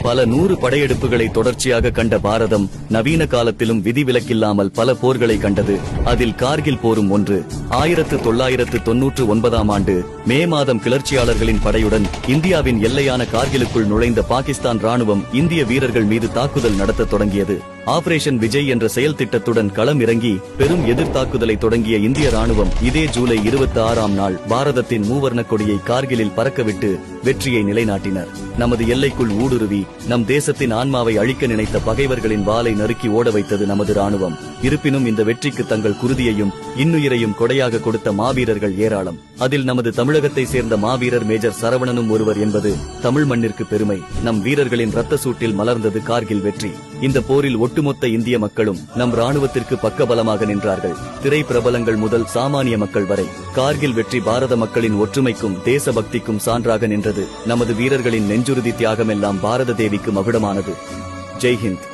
பல 100 படையெடுப்புகளை தொடர்ச்சியாக கண்ட பாரதம் நவீன காலத்திலும் விதிவிலக்கில்லாமல் பல போர்களை கண்டது. அதில் கார்கில் போரும் ஒன்று. 1999ஆம் ஆண்டு மே மாதம் கிளர்ச்சியாளர்களின் படையுடன் இந்தியாவின் எல்லையான கார்கிலுக்குள் நுழைந்த பாகிஸ்தான் ராணுவம் இந்திய வீரர்கள் மீது தாக்குதல் நடத்த தொடங்கியது. ஆபரேஷன் விஜய் என்ற செயல் திட்டத்துடன் களம் இறங்கி பெரும் எதிர்த்தாக்குதலை தொடங்கிய இந்திய ராணுவம் இதே ஜூலை 26ஆம் நாள் பாரதத்தின் மூவர்ண கொடியை கார்கிலில் பறக்கவிட்டு வெற்றியை நிலைநாட்டினர். நமது எல்லைக்குள் ஊடுருவி நம் தேசத்தின் ஆன்மாவை அழிக்க நினைத்த பகைவர்களின் வாளை நறுக்கி ஓட வைத்தது நமது ராணுவம். இருப்பினும் இந்த வெற்றிக்கு தங்கள் குருதியையும் இன்னுயிரையும் கொடையாக கொடுத்த மாவீரர்கள் ஏராளம். அதில் நமது தமிழகத்தை சேர்ந்த மாவீரர் மேஜர் சரவணனும் ஒருவர் என்பது தமிழ் மண்ணிற்கு பெருமை. நம் வீரர்களின் ரத்த சூட்டில் மலர்ந்தது கார்கில் வெற்றி. இந்த போரில் ஒட்டுமொத்த இந்திய மக்களும் நம் ராணுவத்திற்கு பக்கபலமாக நின்றார்கள். திரை பிரபலங்கள் முதல் சாமானிய மக்கள் வரை. கார்கில் வெற்றி பாரத மக்களின் ஒற்றுமைக்கும் தேசபக்திக்கும் சான்றாக நின்றது. நமது வீரர்களின் நெஞ்சுறுதி தியாகமெல்லாம் பாரத தேவிக்கு மகுடமானது. ஜெய் ஹிந்த்.